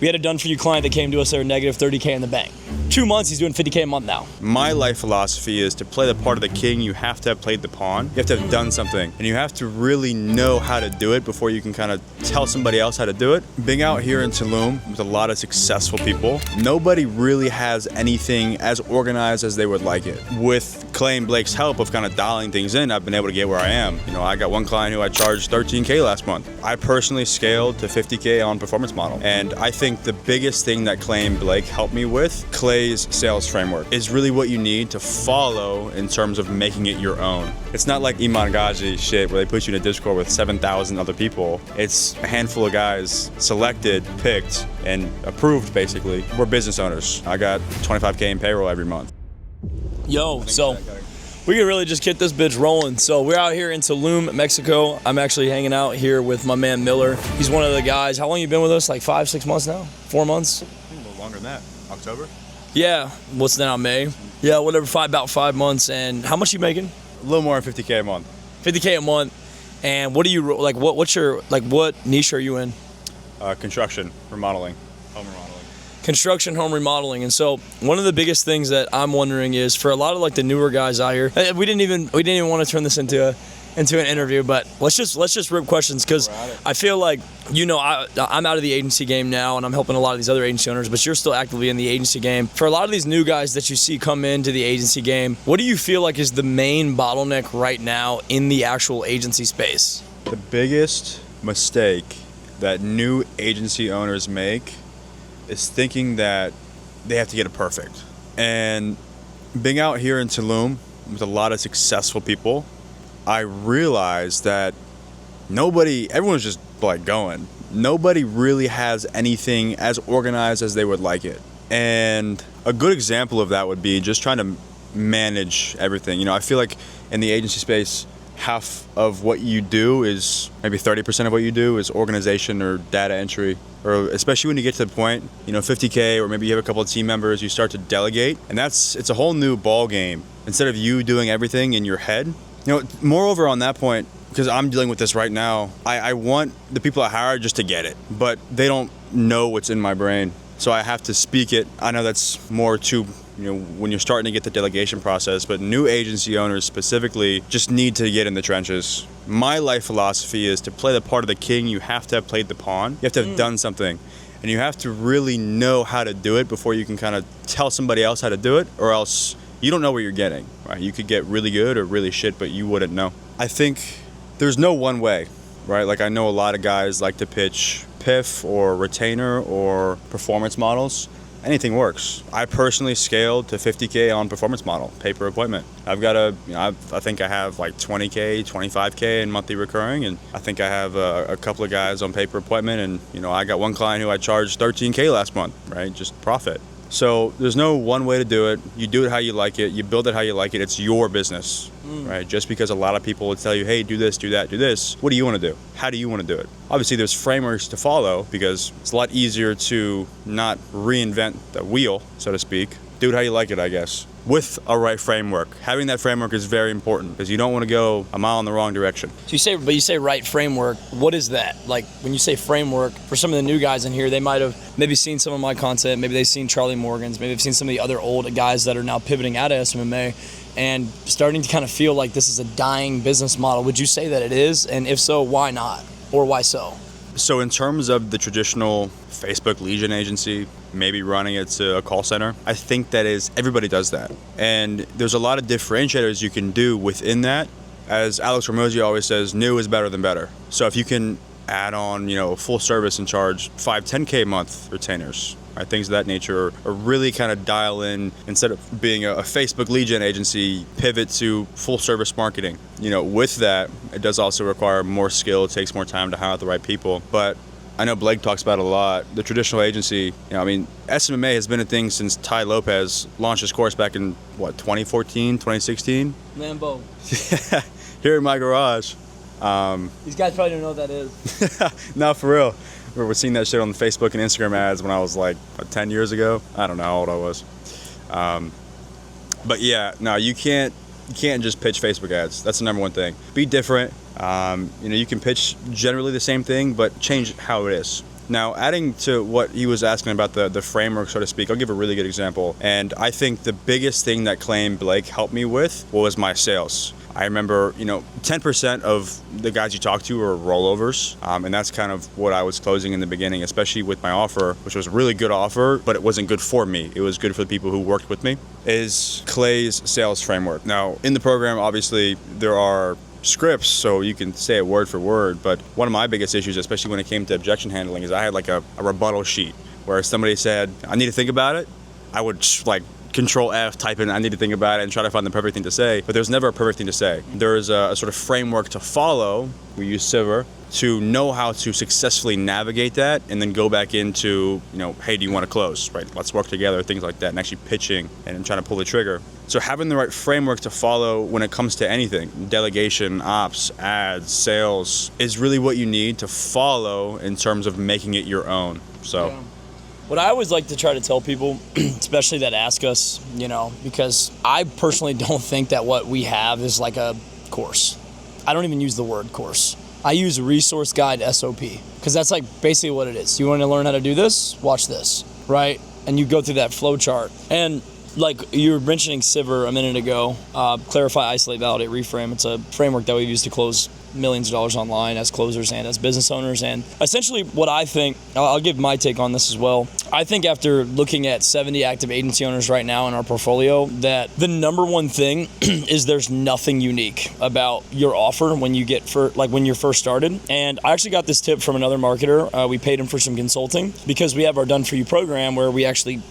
We had a done-for-you client that came to us, they were negative 30K in the bank. 2 months, he's doing 50K a month now. My life philosophy is to play the part of the king, you have to have played the pawn. You have to have done something, and you have to really know how to do it before you can kind of tell somebody else how to do it. Being out here in Tulum with a lot of successful people, nobody really has anything as organized as they would like it. With Clay and Blake's help of kind of dialing things in, I've been able to get where I am. You know, I got one client who I charged 13K last month. I personally scaled to 50K on performance model. And I think the biggest thing that Clay and Blake helped me with, Clay's sales framework, is really what you need to follow in terms of making it your own. It's not like Iman Ghazi shit where they put you in a Discord with 7,000 other people. It's a handful of guys selected, picked, and approved basically. We're business owners. I got 25K in payroll every month. Yo, so we can really just get this bitch rolling. So we're out here in Tulum, Mexico. I'm actually hanging out here with my man Miller. He's one of the guys. How long you been with us? Like 5-6 months now? 4 months? I think a little longer than that. October? Yeah. What's now, May? Yeah, whatever. About 5 months. And how much you making? A little more than 50K a month. 50K a month. And what do you like? What's your what niche are you in? Construction, remodeling, home remodeling. Construction, home remodeling. And so one of the biggest things that I'm wondering is for a lot of like the newer guys out here, we didn't even want to turn this into an interview, but let's just rip questions, because I feel like, you know, I'm out of the agency game now and I'm helping a lot of these other agency owners, but you're still actively in the agency game. For a lot of these new guys that you see come into the agency game, what do you feel like is the main bottleneck right now in the actual agency space? The biggest mistake that new agency owners make is thinking that they have to get it perfect. And being out here in Tulum with a lot of successful people, I realized that everyone's just like going. Nobody really has anything as organized as they would like it. And a good example of that would be just trying to manage everything. You know, I feel like in the agency space, half of what you do is, maybe 30% of what you do is organization or data entry, or especially when you get to the point, you know, 50K, or maybe you have a couple of team members, you start to delegate, and it's a whole new ball game. Instead of you doing everything in your head, you know, moreover on that point, because I'm dealing with this right now, I want the people I hire just to get it, but they don't know what's in my brain, so I have to speak it. I know that's more to, you know, when you're starting to get the delegation process, but new agency owners specifically just need to get in the trenches. My life philosophy is to play the part of the king, you have to have played the pawn. You have to have done something, and you have to really know how to do it before you can kind of tell somebody else how to do it, or else you don't know what you're getting, right? You could get really good or really shit, but you wouldn't know. I think there's no one way, right? Like, I know a lot of guys like to pitch PIF or retainer or performance models. Anything works. I personally scaled to 50K on performance model, pay per appointment. I've got I think I have like 20K, 25K in monthly recurring, and I think I have a couple of guys on pay per appointment, and, you know, I got one client who I charged 13K last month, right? Just profit. So there's no one way to do it. You do it how you like it. You build it how you like it. It's your business, right? Just because a lot of people would tell you, hey, do this, do that, do this. What do you want to do? How do you want to do it? Obviously, there's frameworks to follow, because it's a lot easier to not reinvent the wheel, so to speak. Do it how you like it, I guess, with a right framework. Having that framework is very important, because you don't want to go a mile in the wrong direction. So you say right framework. What is that? Like, when you say framework, for some of the new guys in here, they might have maybe seen some of my content, maybe they've seen Charlie Morgan's, maybe they've seen some of the other old guys that are now pivoting out of SMMA and starting to kind of feel like this is a dying business model. Would you say that it is? And if so, why not? Or why so? So in terms of the traditional Facebook lead gen agency, maybe running it to a call center, I think that everybody does that. And there's a lot of differentiators you can do within that. As Alex Ramosi always says, new is better than better. So if you can add on, you know, full service and charge 5-10K a month retainers, right, things of that nature, or really kind of dial in, instead of being a Facebook lead gen agency, pivot to full service marketing. You know, with that, it does also require more skill. It takes more time to hire the right people. But I know Blake talks about it a lot. The traditional agency, you know, I mean, SMMA has been a thing since Ty Lopez launched his course back in, 2014, 2016? Lambo. Yeah, here in my garage. These guys probably don't know what that is. No, for real. We're seeing that shit on the Facebook and Instagram ads when I was like 10 years ago. I don't know how old I was. But yeah, no, you can't just pitch Facebook ads. That's the number one thing. Be different. You know, you can pitch generally the same thing, but change how it is. Now, adding to what he was asking about the framework, so to speak, I'll give a really good example. And I think the biggest thing that Clay and Blake helped me with was my sales. I remember, 10% of the guys you talk to are rollovers, and that's kind of what I was closing in the beginning, especially with my offer, which was a really good offer, but it wasn't good for me. It was good for the people who worked with me, is Clay's sales framework. Now, in the program, obviously, there are scripts, so you can say it word for word, but one of my biggest issues, especially when it came to objection handling, is I had like a rebuttal sheet where somebody said, I need to think about it. I would Control F, type in I need to think about it and try to find the perfect thing to say, but there's never a perfect thing to say. There's a sort of framework to follow. We use Siver to know how to successfully navigate that and then go back into, hey, do you want to close, right? Let's work together, things like that, and actually pitching and trying to pull the trigger. So having the right framework to follow when it comes to anything, delegation, ops, ads, sales, is really what you need to follow in terms of making it your own. So. Yeah. What I always like to try to tell people, especially that ask us, because I personally don't think that what we have is like a course. I don't even use the word course. I use resource guide SOP, because that's like basically what it is. You want to learn how to do this? Watch this, right? And you go through that flow chart. And like you were mentioning Siver a minute ago, clarify, isolate, validate, reframe. It's a framework that we've used to close millions of dollars online as closers and as business owners. And essentially what I think, I'll give my take on this as well. I think after looking at 70 active agency owners right now in our portfolio, that the number one thing is there's nothing unique about your offer when you when you're first started. And I actually got this tip from another marketer. We paid him for some consulting because we have our Done For You program where we actually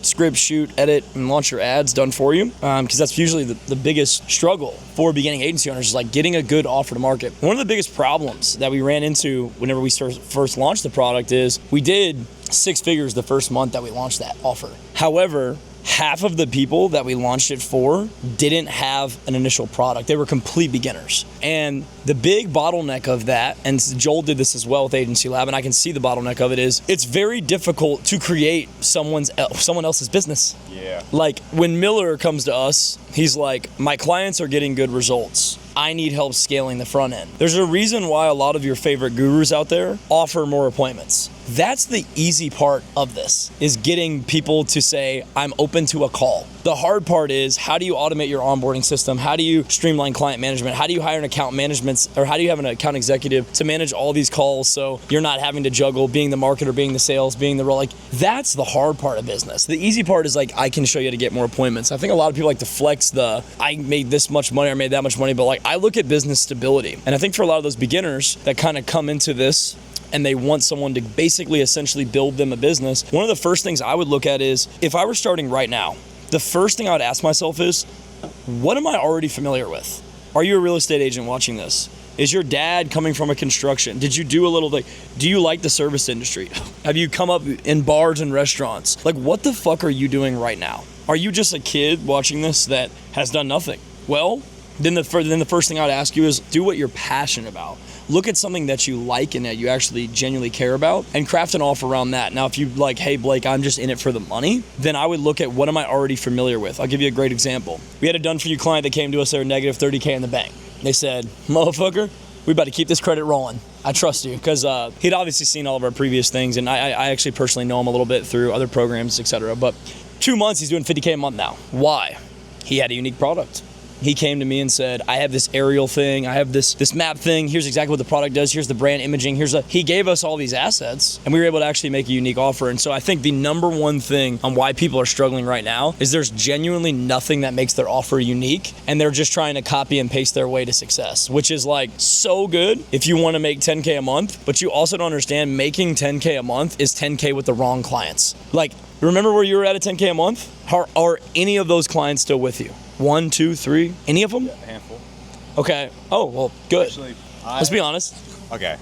script, shoot, edit, and launch your ads done for you. Because that's usually the biggest struggle for beginning agency owners, is like getting a good offer to market. One of the biggest problems that we ran into whenever we first launched the product is we did 6 figures the first month that we launched that offer. However, half of the people that we launched it for didn't have an initial product. They were complete beginners. And the big bottleneck of that, and Joel did this as well with Agency Lab, and I can see the bottleneck of it, is it's very difficult to create someone else's business. Yeah. Like when Miller comes to us, he's like, my clients are getting good results. I need help scaling the front end. There's a reason why a lot of your favorite gurus out there offer more appointments. That's the easy part of this, is getting people to say, I'm open to a call. The hard part is, how do you automate your onboarding system? How do you streamline client management? How do you hire an account management, or how do you have an account executive to manage all these calls so you're not having to juggle being the marketer, being the sales, being the role? Like, that's the hard part of business. The easy part is like, I can show you how to get more appointments. I think a lot of people like to flex I made this much money or made that much money, but like I look at business stability. And I think for a lot of those beginners that kind of come into this and they want someone to basically essentially build them a business, one of the first things I would look at is, if I were starting right now, the first thing I would ask myself is, what am I already familiar with? Are you a real estate agent watching this? Is your dad coming from a construction? Did you do a little, do you like the service industry? Have you come up in bars and restaurants? Like, what the fuck are you doing right now? Are you just a kid watching this that has done nothing? Well, then the first thing I'd ask you is, do what you're passionate about. Look at something that you like and that you actually genuinely care about, and craft an offer around that. Now, if you like, hey, Blake, I'm just in it for the money, then I would look at, what am I already familiar with? I'll give you a great example. We had a Done For You client that came to us, they were negative 30K in the bank. They said, motherfucker, we about to keep this credit rolling. I trust you, because he'd obviously seen all of our previous things, and I actually personally know him a little bit through other programs, etc. But 2 months, he's doing 50K a month now. Why? He had a unique product. He came to me and said, I have this aerial thing, I have this map thing, here's exactly what the product does, here's the brand imaging, he gave us all these assets, and we were able to actually make a unique offer. And so I think the number one thing on why people are struggling right now is there's genuinely nothing that makes their offer unique, and they're just trying to copy and paste their way to success, which is like so good if you want to make 10K a month, but you also don't understand making 10K a month is 10K with the wrong clients. Like, remember where you were at 10K a month? Are any of those clients still with you? 1, 2, 3, any of them? Yeah, a handful. Okay. Oh, well, good. Actually, let's be honest. Okay.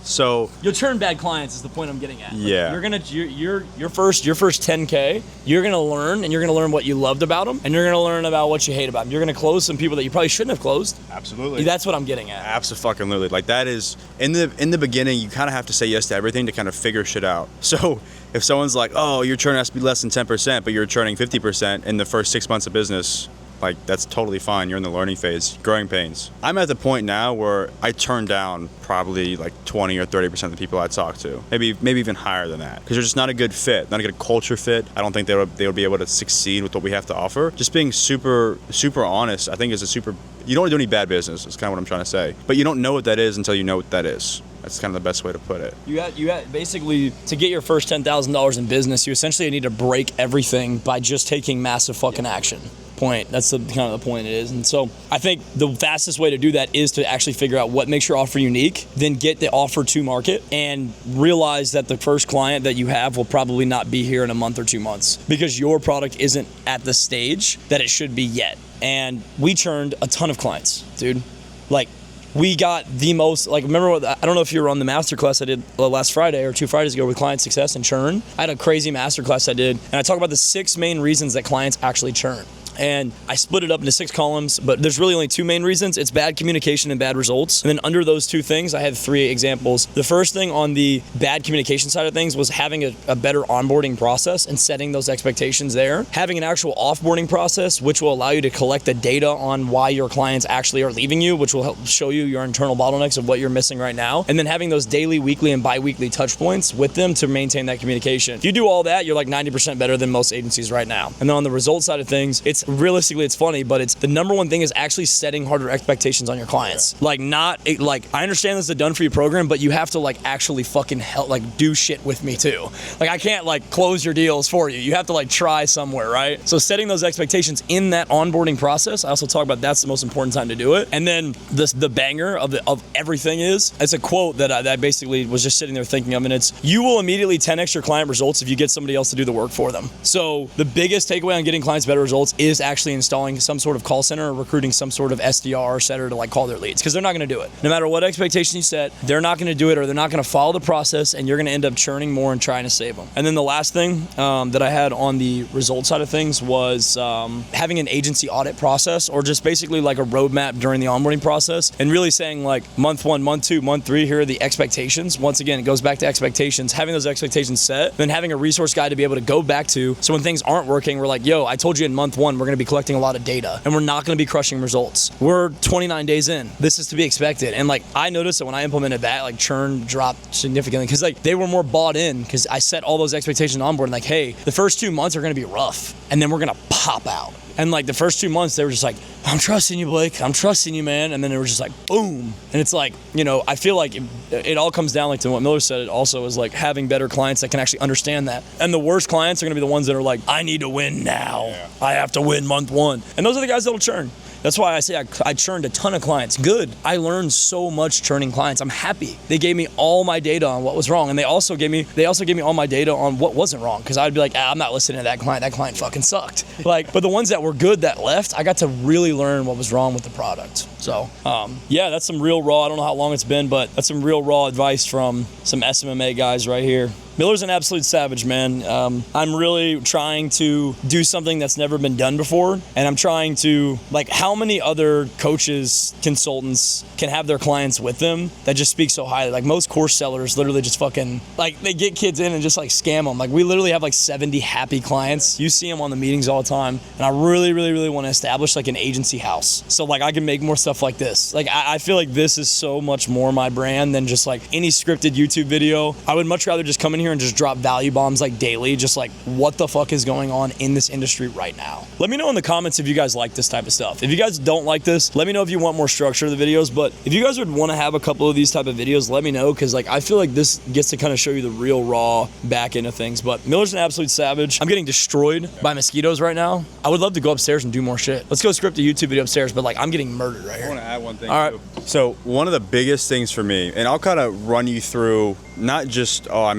So you'll churn bad clients is the point I'm getting at. Yeah. Like, your first 10K, you're gonna learn, and you're gonna learn what you loved about them, and you're gonna learn about what you hate about them. You're gonna close some people that you probably shouldn't have closed. Absolutely. That's what I'm getting at. Absolutely. Like, that is, in the beginning, you kind of have to say yes to everything to kind of figure shit out. So if someone's like, oh, your churn has to be less than 10%, but you're churning 50% in the first 6 months of business, Like, that's totally fine. You're in the learning phase, growing pains. I'm at the point now where I turn down probably like 20 or 30% of the people I talk to. Maybe even higher than that. Because they're just not a good fit, not a good culture fit. I don't think they would be able to succeed with what we have to offer. Just being super honest, I think is you don't want to do any bad business, is kind of what I'm trying to say. But you don't know what that is until you know what that is. That's kind of the best way to put it. You got basically, to get your first $10,000 in business, you essentially need to break everything by just taking massive fucking action. That's kind of the point it is. And so I think the fastest way to do that is to actually figure out what makes your offer unique, then get the offer to market, and realize that the first client that you have will probably not be here in a month or 2 months because your product isn't at the stage that it should be yet. And we churned a ton of clients, dude. Like, we got the most, like, remember what, I don't know if you were on the masterclass I did last Friday or 2 Fridays ago with client success and churn. I had a crazy masterclass I did, and I talk about the 6 main reasons that clients actually churn. And I split it up into 6 columns, but there's really only 2 main reasons. It's bad communication and bad results. And then under those 2 things, I had 3 examples. The first thing on the bad communication side of things was having a better onboarding process and setting those expectations there. Having an actual offboarding process, which will allow you to collect the data on why your clients actually are leaving you, which will help show you your internal bottlenecks of what you're missing right now. And then having those daily, weekly, and bi-weekly touch points with them to maintain that communication. If you do all that, you're like 90% better than most agencies right now. And then on the result side of things, it's realistically, it's funny, but it's the number one thing is actually setting harder expectations on your clients. Like, I understand this is a done for you program, but you have to like actually fucking help, like, do shit with me too. Like, I can't like close your deals for you. You have to like try somewhere, right? So setting those expectations in that onboarding process, I also talk about that's the most important time to do it. And then the banger of everything is, it's a quote that I basically was just sitting there thinking of, and it's, you will immediately 10x your client results if you get somebody else to do the work for them. So the biggest takeaway on getting clients better results is actually installing some sort of call center or recruiting some sort of SDR or setter to like call their leads, because they're not going to do it. No matter what expectation you set, they're not going to do it, or they're not going to follow the process, and you're going to end up churning more and trying to save them. And then the last thing that I had on the result side of things was having an agency audit process, or just basically like a roadmap during the onboarding process, and really saying like month 1, month 2, month 3, here are the expectations. Once again, it goes back to expectations, having those expectations set, then having a resource guide to be able to go back to. So when things aren't working, we're like, yo, I told you in month 1, we're going to be collecting a lot of data, and we're not going to be crushing results. We're 29 days in. This is to be expected. And like, I noticed that when I implemented that, like, churn dropped significantly, because like they were more bought in, because I set all those expectations on board, and like, hey, the first 2 months are going to be rough, and then we're going to pop out. And like the first 2 months, they were just like, I'm trusting you, Blake. I'm trusting you, man. And then it was just like, boom. And it's like, you know, I feel like it all comes down like to what Miller said. It also is like having better clients that can actually understand that. And the worst clients are going to be the ones that are like, I need to win now. Yeah. I have to win month 1. And those are the guys that'll churn. That's why I say I churned a ton of clients. Good. I learned so much churning clients. I'm happy. They gave me all my data on what was wrong, and they also gave me all my data on what wasn't wrong, because I'd be like, I'm not listening to that client. That client fucking sucked. Like, but the ones that were good that left, I got to really learn what was wrong with the product. So, yeah, that's some real raw. I don't know how long it's been, but that's some real raw advice from some SMMA guys right here. Miller's an absolute savage, man. I'm really trying to do something that's never been done before, and I'm trying to, like, how many other coaches, consultants can have their clients with them that just speak so highly? Like, most course sellers literally just fucking, like, they get kids in and just like scam them. Like, we literally have like 70 happy clients. You see them on the meetings all the time, and I really, really, really want to establish like an agency house, so like I can make more stuff like this. Like, I feel like this is so much more my brand than just like any scripted YouTube video. I would much rather just come in here and just drop value bombs like daily, just like what the fuck is going on in this industry right now. Let me know in the comments if you guys like this type of stuff. If you guys don't like this, let me know if you want more structure to the videos. But if you guys would want to have a couple of these type of videos, let me know, because like I feel like this gets to kind of show you the real raw back end of things. But Miller's an absolute savage. I'm getting destroyed by mosquitoes right now. I would love to go upstairs and do more shit. Let's go script a YouTube video upstairs, but like I'm getting murdered right here. I want to add one thing. All right. Too. So one of the biggest things for me, and I'll kind of run you through, not just, oh, I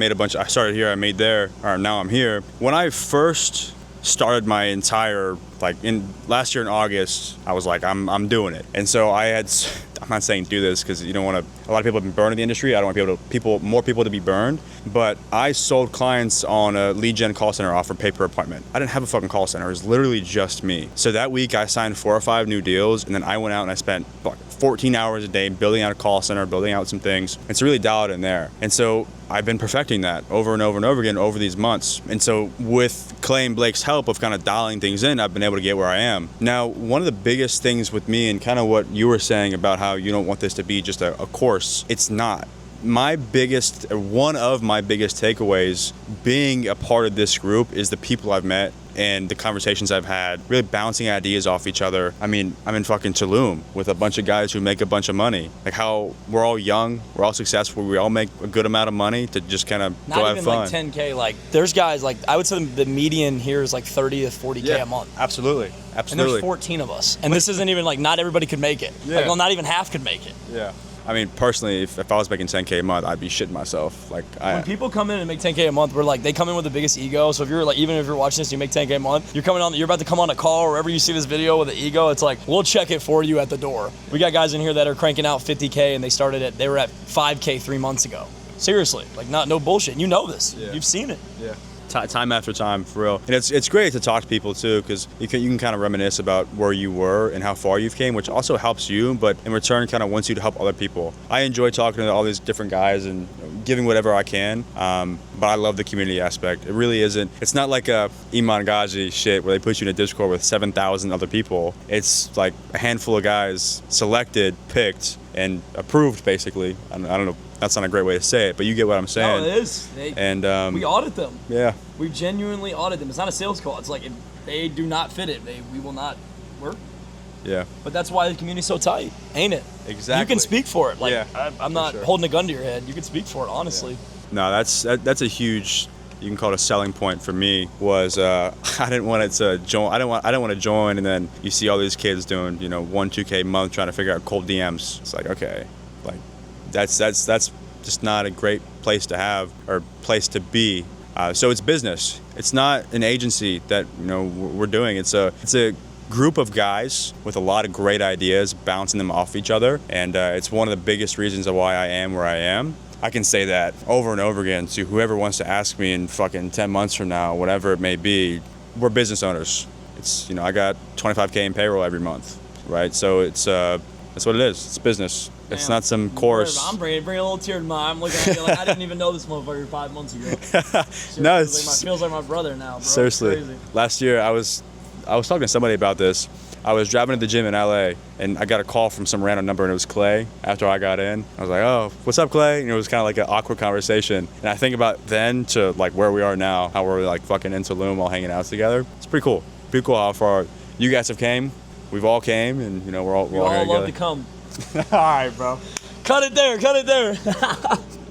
started here, I made there, or now I'm here. When I first started my entire, like in last year in August, I was like, I'm doing it. And so I'm not saying do this because you don't want to, a lot of people have been burned in the industry. I don't want more people to be burned. But I sold clients on a lead gen call center off for pay per appointment. I didn't have a fucking call center. It was literally just me. So that week I signed 4 or 5 new deals, and then I went out and I spent like 14 hours a day building out a call center, building out some things. It's really dialed in there. And so I've been perfecting that over and over and over again over these months. And so with Clay and Blake's help of kind of dialing things in, I've been able able to get where I am. Now, one of the biggest things with me, and kind of what you were saying about how you don't want this to be just a course, it's not. One of my biggest takeaways being a part of this group is the people I've met and the conversations I've had, really bouncing ideas off each other. I mean, I'm in fucking Tulum with a bunch of guys who make a bunch of money. Like how we're all young, we're all successful, we all make a good amount of money to just kind of go have fun. Not even like 10K, like there's guys, like I would say the median here is like 30 to 40K a month. Absolutely. And there's 14 of us. And this isn't even like, not everybody could make it. Yeah. Like, well, not even half could make it. Yeah. I mean, personally, if I was making 10K a month, I'd be shitting myself. Like, when people come in and make 10K a month, we're like, they come in with the biggest ego. So if you're like, even if you're watching this, you make 10K a month, you're about to come on a call, or wherever you see this video with the ego, it's like, we'll check it for you at the door. We got guys in here that are cranking out 50K, and they were at 5K 3 months ago. Seriously, like no bullshit. You know this. Yeah. You've seen it. Yeah. Time after time, for real. And it's great to talk to people too, because you can kind of reminisce about where you were and how far you've came, which also helps you, but in return kind of wants you to help other people. I enjoy talking to all these different guys and giving whatever I can, but I love the community aspect. It really isn't, it's not like a Iman Ghazi shit where they put you in a Discord with 7,000 other people. It's like a handful of guys selected, picked, and approved, basically. I don't know, that's not a great way to say it, but you get what I'm saying. No, it is. We audit them. Yeah. We genuinely audit them. It's not a sales call. It's like, if they do not fit it, we will not work. Yeah. But that's why the community's so tight, ain't it? Exactly. You can speak for it. Like, yeah, I'm not holding a gun to your head. You can speak for it, honestly. Yeah. No, that's a huge, you can call it a selling point for me, was I didn't want it to join. I don't want to join, and then you see all these kids doing 1-2K a month trying to figure out cold DMs. It's like, okay, like that's just not a great place to have or place to be. So it's business. It's not an agency that we're doing. It's a group of guys with a lot of great ideas, bouncing them off each other, and it's one of the biggest reasons of why I am where I am. I can say that over and over again to whoever wants to ask me in fucking 10 months from now, whatever it may be. We're business owners. It's I got 25K in payroll every month, right? So it's that's what it is. It's business. It's not some course. I'm bringing a little tear to my eye. I'm looking at you like I didn't even know this motherfucker 5 months ago. No, it feels like my brother now, bro. Seriously. It's crazy. Last year I was talking to somebody about this. I was driving to the gym in LA, and I got a call from some random number, and it was Clay. After I got in, I was like, "Oh, what's up, Clay?" And it was kind of like an awkward conversation. And I think about then to like where we are now, how we're like fucking in Tulum, all hanging out together. It's pretty cool. Pretty cool how far you guys have came. We've all came, and we're all here love together. to come. All right, bro. Cut it there.